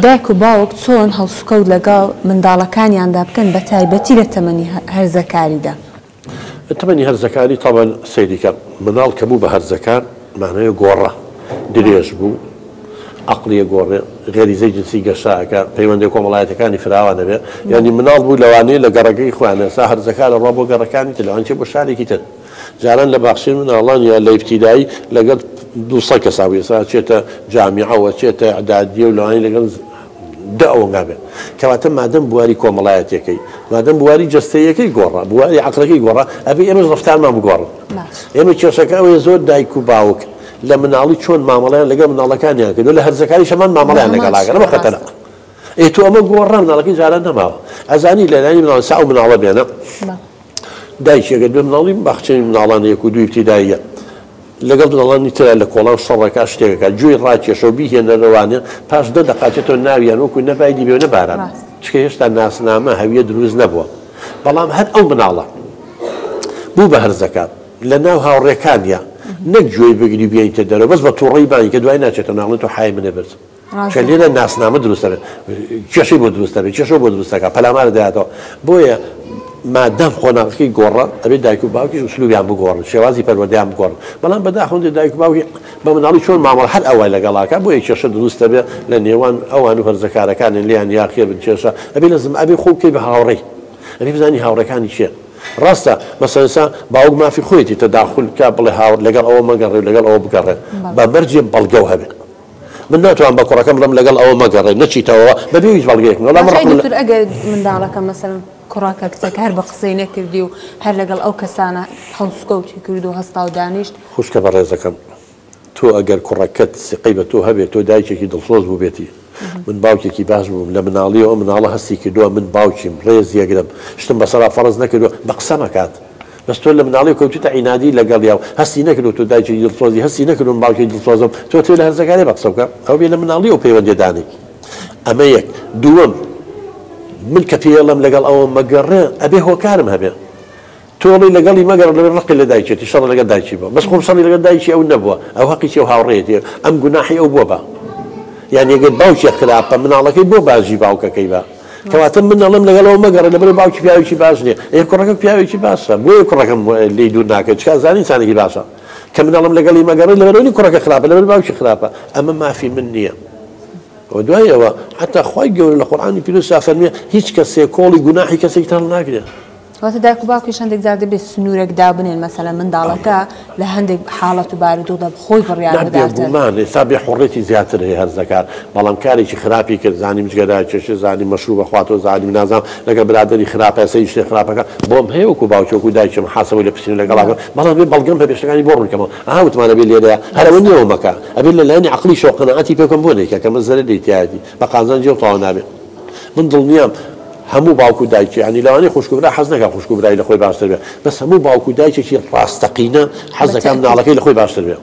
دایک و باوک چۆن هەڵسوکەوت لەگەڵ منداڵەکانیاندا بکەن بە تایبەتی لە تەمەنی هەرزەکاریدا. تەمەنی هەرزەکاری تەڵەن سەیریکە مناڵ کە بوو بە هەرزەکان معنەیە گۆڕە درێژ بوو عقلیە گۆڕێ غێریزەی جنسی گەشاکە پەیوەندی کۆمەڵایەتەکانی فراوانە بێ یعنی مناڵ بوو لەوانەیە لە گەڕەکەی خوانە سا هەرزەکانە ڕۆ بۆ گەڕەکانی تر لەوان چێ بۆ شارێکی تر جاران لە باخچەی مناڵان یا لە ابتیدایی لەگەڵ 200 کەس ئاوی سا چێتە جامیعەوە چێتە ئەعدادیە و لەوانەیە لەگەڵ دە ئەوەنگا بێت کەواتە مادەم بواری کۆمەڵایەتەکەی مادەم بواری جەستەیەکەی گۆڕە بواری عەقلەکەی گۆڕە ئەبێ ئێمەش ڕەفتارمان بگۆڕن ئێمە کێشەکە ئەوەیە زۆر دایک و باوک لە مناڵی چۆن مامەڵیان لەگەڵ مناڵەکانیان کردو لە هەرزەکانی شەمان مامەڵیان لەگەڵاکە لەمە خەتەرە ئێ تۆ ئەمە گۆڕە مناڵەکەی جاران نەماوە ئەزانی لەلایانی مناڵ سا و مناڵە بێنە دایکێکە بێ مناڵی باخچەی مناڵان یەک و دوو ابتیداییە لەگەڵ مناڵانی ترە لە کۆڵان شەڕەکە شتێکەکە گوێی ڕاکێشە و بیهێنەرەوانە پاش دە دەقاچێتەوە ناویان وەکو نەبایدی بێ نەباران چکە هێشتا ناسنامە هەویە دروست نەبووە بەڵام هەر ئەو مناڵە بوو بە هەرزەکان لە ناو هاوڕێکانیە نەک گوێی بگری بێنیتە دەرەوە بەس بە تووڕەی بانی کە دوای ناچێتە ناڵێت و حای منە برد چە لێرە ناسنامە دروستە کێشەی بۆ دروستە بێت کێشە بۆ دروستەکە پەلامارە دەهاتەوە بۆیە مادام خۆناغەکەی گۆڕە ئەبێت دایک و باوکیش ئوسلوبیان بگۆڕن شێوازی پەروەردەیان بگۆڕن بەڵام بەداخەوەندی دایک و باوکی بە مناڵی چۆن مامەڵ هەر ئەوای لەگەڵاکە بۆیە کێشە دروستە بێت لە نێوان ئەوان و هەرزەکارەکانن لیان یاخێ بن کێشە ئەبێ لەزم ئەبێ خۆ بکەی بە هاوڕێی ئەبێ بزانی هاوڕەکانی چییە ڕاستە مەسەلەنسا باوک مافی خۆیەتی تەداخل کا بڵێ هاوڕ لەگەڵ ئەوە مەگەڕێ لەگەڵ ئەوە بگەڕێ بە مەرجێ بەڵگە و هەبێت من ناتوان بە کوڕەکەم بڵێم لەگەڵ ئەوە مەگەڕێ نەچیتەوە بەبێ هیچ بەڵگەیەک ئەگەر منداڵەکە مەسەلەن کوڕاکە کچەکە هەر بە قسەی نەکردی و هەر لەگەڵ ئەو کەسانە هەڵسوکەوتی کرد و هەستا و دانیشت خوشکە بە ڕێزەکەم تۆ ئەگەر کوڕەکەت سقەی بە تۆ هەبێت تۆ دایکێکی دڵسۆز بوو بێتی من باوکێکی باش بووم لە مناڵیەوە مناڵە هەستی کردووە من باوکیم ڕێز یەگرم شتم بەسەرا فەرز نەکردووە بە قسە مەکات بەس تۆ لە مناڵی کەوتوتە عینادی لەگەڵ یا و هەستی نەکردو تۆ دایکی دڵسۆزی هەستی نەکردم باوکی دڵسۆزم تۆ لە هەرزەکانی بە قسە بکە ئەو بێ لە مناڵی و پەیوەندیدانی ئەمە یەک دووەم من کە پێڵم لەگەڵ ئەوە مەگەڕێ ئەبێ هۆکارم هەبێ تۆڵی لەگەڵی مەگەڕ لە ڕقی لە دایکێتی شەڕ لەگەڵ دایکی بووە بەس خۆم شەڕی لەگەڵ دایکی ئەو نەبووە ئەو حەقیی و هاوڕێتی ئەم گوناحی ئەو بووە بە یعنی ئەگەر باوکی خراپە مناڵەکەی بۆ باژی باوکەکەی بە کەواتە منەڵم لەگەڵەوە مەگەڕێ لەبەر باوکی پیاوێکی باش نییە کوڕەکە پیاوێکی باشە بۆیە کوڕەکەم لێی دوور ناکەێت چکە زانی چانێکی باشە کە منەڵم لەگەڵی مەگەڕێ لەبەرەوەی کوڕەکە خراپە لەبەر باوکی خراپە ئەمە مافی من نییە ودوایەوە حتا خی گەورە لە قورئانی پیرۆزدا فەرمێ هیچ کەسێ کۆڵی گوناحی کەسێک تەڵ ناگرێت واتە دایک و باوکیش هەندێک جار دەبێت سنوورێک دابنێن مەسەلەن منداڵەکە لە هەندێک حاڵەت و بارودۆدا خۆی بڕیان بداتن ئێستا بێ حوڕێتی زیاتر هەیە هەرزەکار بەڵام کارێکی خراپی کرد زانی مزگەدا چێشە زانی مەشروب بەخواتەوە زانی نازانم لەگە برادری خراپە سەی شتێ خراپەکە بۆم هەیە وەکو باوکی وەکو دایکم حاسەوە لە پسین لەگەڵاکە بەڵام بێ بەڵگەم بە بێشتەکانی بۆ ڕوونکەمەوە وتمانە بێ لێرەیە هەرەوە نیەوە مەکە ئەبێ لەلایەنی عەقلی شەو قەنەعەتی پێکەم بۆ نەیکە کە مەزەرە دەیتیایەتی بە قازانجی و تەواو نابێت من دڵنیام هەموو باوکو دایکی ینی لەوانەیە خوشکبرا حەز نەکات خوشکبرای لە خۆی باشتر بێت بەس هەموو باوکو دایکێکی ڕاستەقینە حەز دەکات مناڵەکەی لە خۆی باشتر بێت